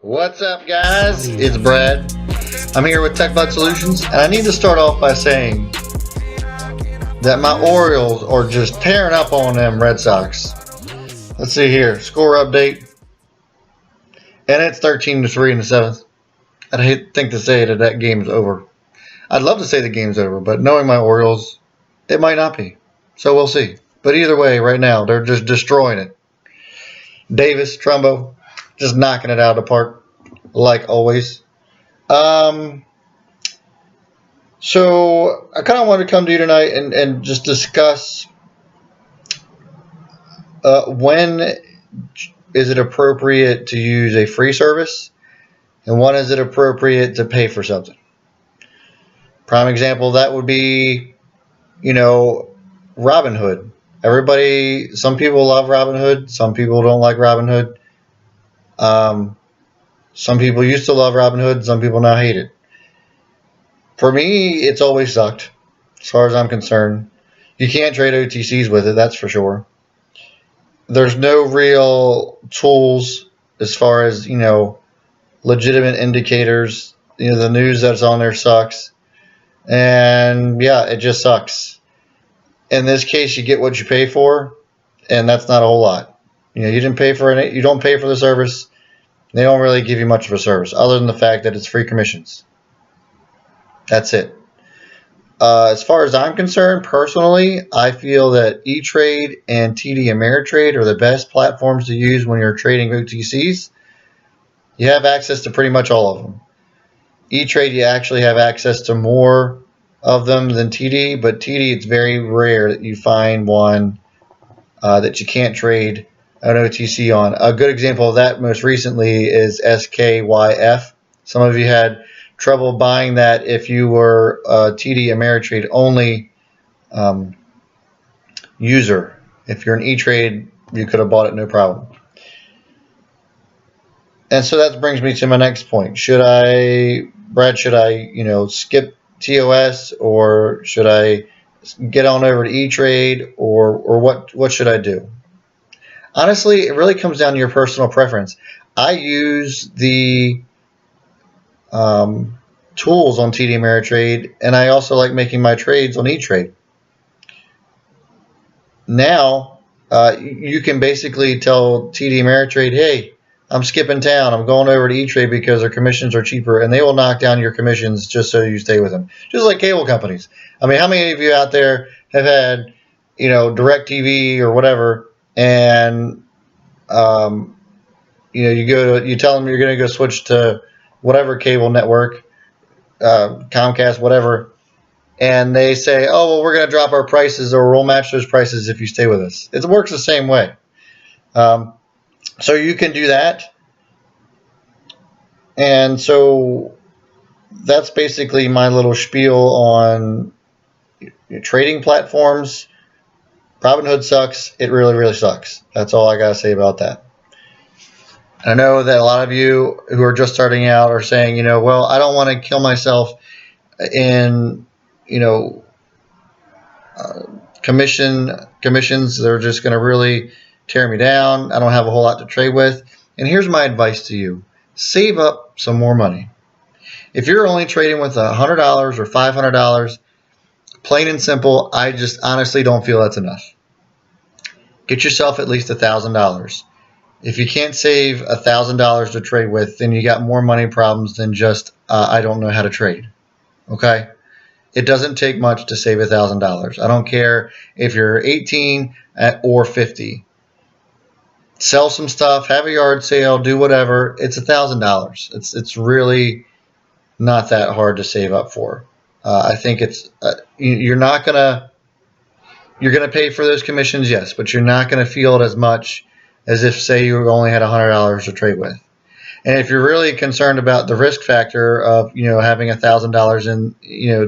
What's up, guys? It's Brad. I'm here with TechBud Solutions, and I need to start off by saying that my Orioles are just tearing up on them Red Sox. Let's see here. Score update. And it's 13-3 in the 7th. I'd think to say that game's over. I'd love to say the game's over, but knowing my Orioles, it might not be. So we'll see. But either way, right now, they're just destroying it. Davis, Trumbo, just knocking it out of the park, like always. So I kind of wanted to come to you tonight and just discuss when is it appropriate to use a free service and when is it appropriate to pay for something. Prime example of that would be, Robinhood. Some people love Robinhood. Some people don't like Robinhood. Some people used to love Robinhood. Some people now hate it. For me, it's always sucked, as far as I'm concerned. You can't trade OTCs with it, that's for sure. There's no real tools as far as, legitimate indicators. The news that's on there sucks. And, yeah, it just sucks. In this case, you get what you pay for, and that's not a whole lot. You didn't pay for it. You don't pay for the service. They don't really give you much of a service, other than the fact that it's free commissions. That's it. As far as I'm concerned, personally, I feel that ETrade and TD Ameritrade are the best platforms to use when you're trading OTCs. You have access to pretty much all of them. ETrade, you actually have access to more of them than TD, but TD, it's very rare that you find one that you can't trade an OTC on. A good example of that most recently is SKYF. Some of you had trouble buying that if you were a TD Ameritrade only user. If you're an ETrade, you could have bought it no problem. And so that brings me to my next point. Should I skip TOS, or should I get on over to ETrade, or what should I do? Honestly, it really comes down to your personal preference. I use the tools on TD Ameritrade, and I also like making my trades on ETrade. Now, you can basically tell TD Ameritrade, hey, I'm skipping town. I'm going over to ETrade because their commissions are cheaper, and they will knock down your commissions just so you stay with them. Just like cable companies. I mean, how many of you out there have had, DirecTV or whatever, and you tell them you're going to go switch to whatever cable network, Comcast, whatever, and they say, oh, well, we're going to drop our prices, or we'll match those prices if you stay with us. It works the same way. So you can do that. And so that's basically my little spiel on trading platforms. Robinhood sucks. It really, really sucks. That's all I got to say about that. I know that a lot of you who are just starting out are saying, well, I don't want to kill myself in, commissions. They're just going to really tear me down. I don't have a whole lot to trade with. And here's my advice to you. Save up some more money. If you're only trading with $100 or $500, plain and simple, I just honestly don't feel that's enough. Get yourself at least $1,000. If you can't save $1,000 to trade with, then you got more money problems than just I don't know how to trade. Okay? It doesn't take much to save $1,000. I don't care if you're 18 or 50. Sell some stuff, have a yard sale, do whatever. It's $1,000. It's really not that hard to save up for. I think you're gonna pay for those commissions, yes, but you're not gonna feel it as much as if, say, you only had $100 to trade with. And if you're really concerned about the risk factor of having $1,000 in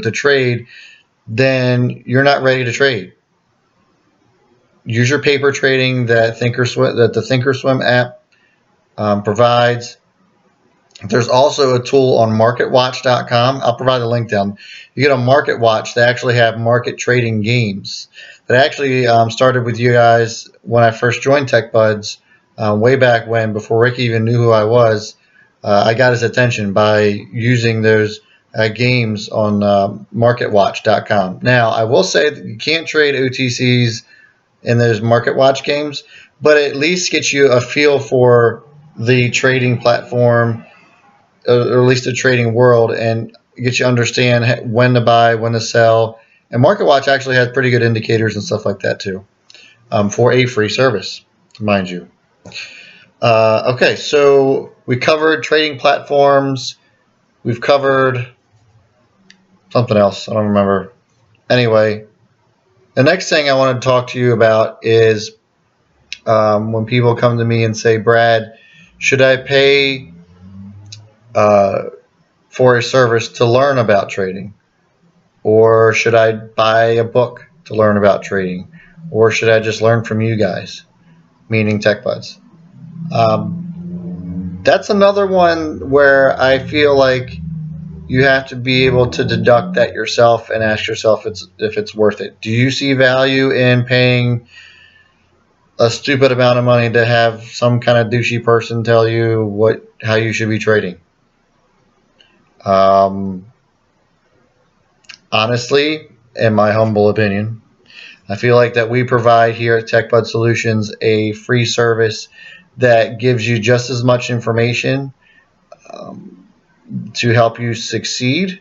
to trade, then you're not ready to trade. Use your paper trading that the Thinkorswim app provides. There's also a tool on MarketWatch.com. I'll provide the link down. You get on MarketWatch. They actually have market trading games. That actually started with you guys when I first joined TechBuds way back when, before Ricky even knew who I was. I got his attention by using those games on MarketWatch.com. Now, I will say that you can't trade OTCs in those MarketWatch games, but it at least gets you a feel for the trading platform, or at least the trading world, and gets you to understand when to buy, when to sell. And MarketWatch actually has pretty good indicators and stuff like that too, for a free service, mind you. Okay, so we covered trading platforms. We've covered something else. I don't remember. Anyway, the next thing I want to talk to you about is when people come to me and say, Brad, should I pay for a service to learn about trading? Or should I buy a book to learn about trading? Or should I just learn from you guys, meaning TechBuds? That's another one where I feel like you have to be able to deduct that yourself and ask yourself if it's worth it. Do you see value in paying a stupid amount of money to have some kind of douchey person tell you how you should be trading? Honestly, in my humble opinion, I feel like that we provide here at TechBud Solutions a free service that gives you just as much information to help you succeed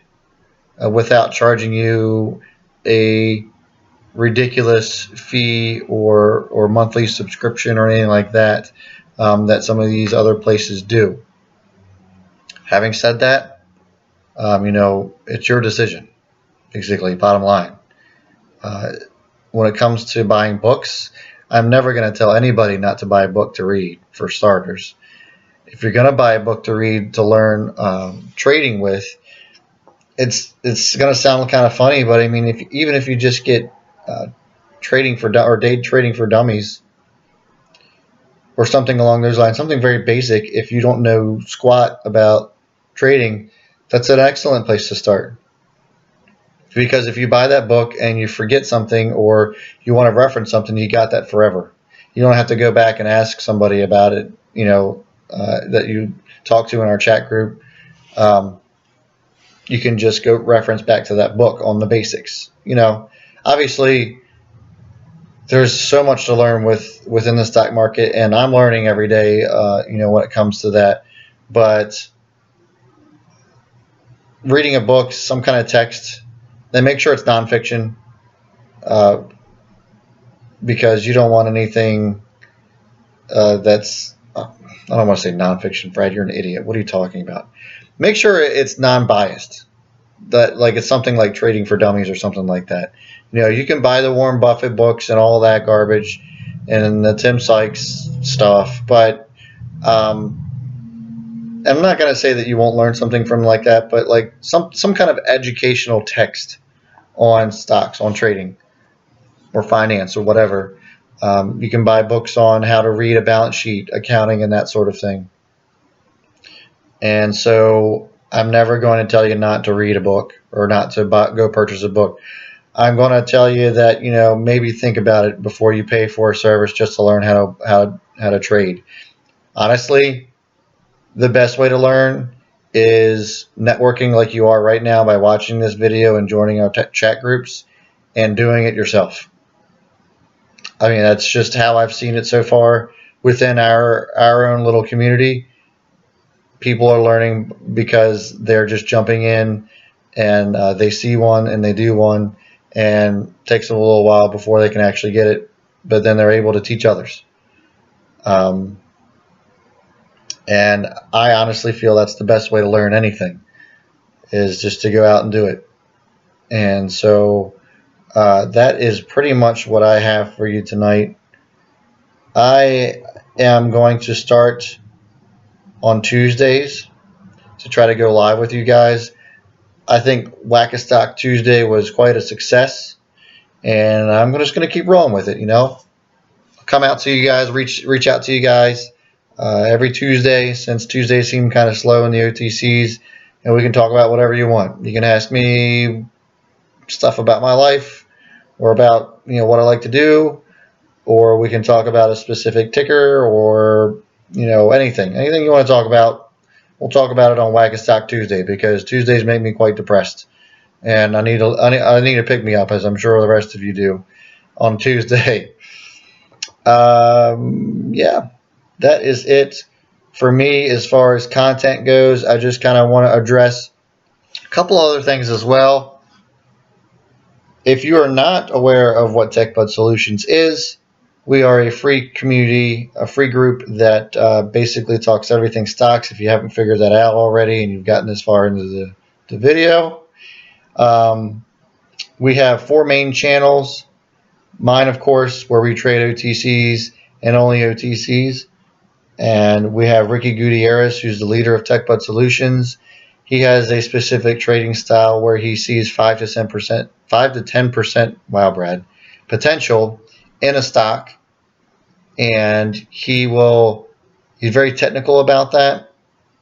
without charging you a ridiculous fee or monthly subscription or anything like that that some of these other places do. Having said that, it's your decision, basically, bottom line. When it comes to buying books, I'm never going to tell anybody not to buy a book to read, for starters. If you're going to buy a book to read to learn trading with, it's going to sound kind of funny, but I mean, even if you just get trading for or day trading for dummies or something along those lines, something very basic, if you don't know squat about trading, that's an excellent place to start. Because if you buy that book and you forget something or you want to reference something, you got that forever. You don't have to go back and ask somebody about it, that you talk to in our chat group. You can just go reference back to that book on the basics. Obviously, there's so much to learn within the stock market, and I'm learning every day, when it comes to that. But reading a book, some kind of text, then make sure it's nonfiction, because you don't want anything that's, I don't want to say nonfiction, Fred, you're an idiot. What are you talking about? Make sure it's non-biased, that like it's something like Trading for Dummies or something like that. You can buy the Warren Buffett books and all that garbage and the Tim Sykes stuff, but I'm not going to say that you won't learn something from like that, but like some kind of educational text on stocks, on trading or finance or whatever. You can buy books on how to read a balance sheet, accounting, and that sort of thing. And so I'm never going to tell you not to read a book or not to go purchase a book. I'm going to tell you that, maybe think about it before you pay for a service just to learn how to trade. Honestly, the best way to learn is networking like you are right now by watching this video and joining our chat groups and doing it yourself. I mean, that's just how I've seen it so far within our own little community. People are learning because they're just jumping in and they see one and they do one, and it takes them a little while before they can actually get it, but then they're able to teach others. And I honestly feel that's the best way to learn anything, is just to go out and do it. And so that is pretty much what I have for you tonight. I am going to start on Tuesdays to try to go live with you guys. I think Whack-A-Stock Tuesday was quite a success, and I'm just going to keep rolling with it. I'll come out to you guys, reach out to you guys every Tuesday, since Tuesdays seem kind of slow in the OTCs, and we can talk about whatever you want. You can ask me stuff about my life or about what I like to do, or we can talk about a specific ticker or anything you want to talk about. we'll talk about it on Wagon Stock Tuesday, because Tuesdays make me quite depressed, and I need to pick me up, as I'm sure the rest of you do, on Tuesday. Yeah, that is it for me as far as content goes. I just kind of want to address a couple other things as well. If you are not aware of what TechBud Solutions is, we are a free community, a free group that basically talks everything stocks. If you haven't figured that out already and you've gotten this far into the video, we have 4 main channels. Mine, of course, where we trade OTCs and only OTCs. And we have Ricky Gutierrez, who's the leader of TechBud Solutions. He has a specific trading style where he sees 5 to 10%, wow, Brad, potential in a stock, and he's very technical about that.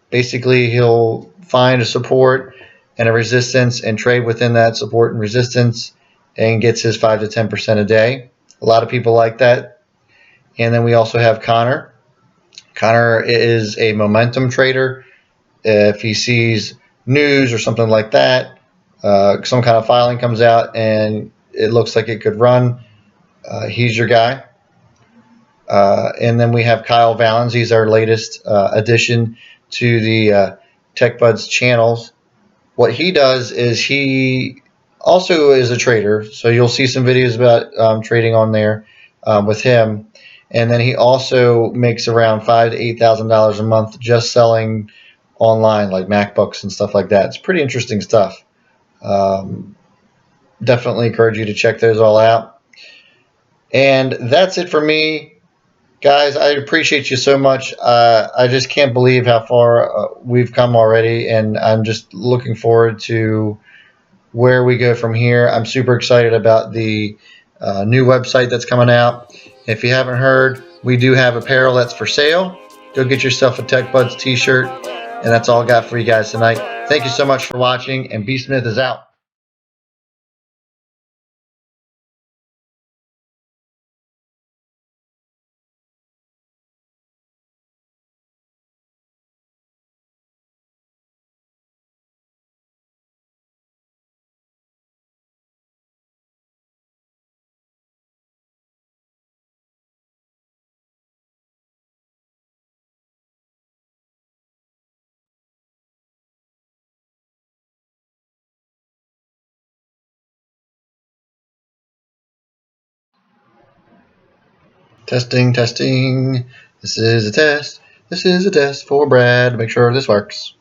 Basically, he'll find a support and a resistance and trade within that support and resistance, and gets his 5 to 10% a day. A lot of people like that. And then we also have Connor. Connor is a momentum trader. If he sees news or something like that, some kind of filing comes out and it looks like it could run, he's your guy. And then we have Kyle Vallans. He's our latest addition to the TechBuds channels. What he does is he also is a trader, so you'll see some videos about trading on there with him. And then he also makes around $5,000 to $8,000 a month just selling online, like MacBooks and stuff like that. It's pretty interesting stuff. Definitely encourage you to check those all out. And that's it for me, guys. I appreciate you so much. I just can't believe how far we've come already, and I'm just looking forward to where we go from here. I'm super excited about the new website that's coming out. If you haven't heard, we do have apparel that's for sale. Go get yourself a TechBuds t-shirt. And that's all I got for you guys tonight. Thank you so much for watching, and B Smith is out. Testing, testing. This is a test. This is a test for Brad. Make sure this works.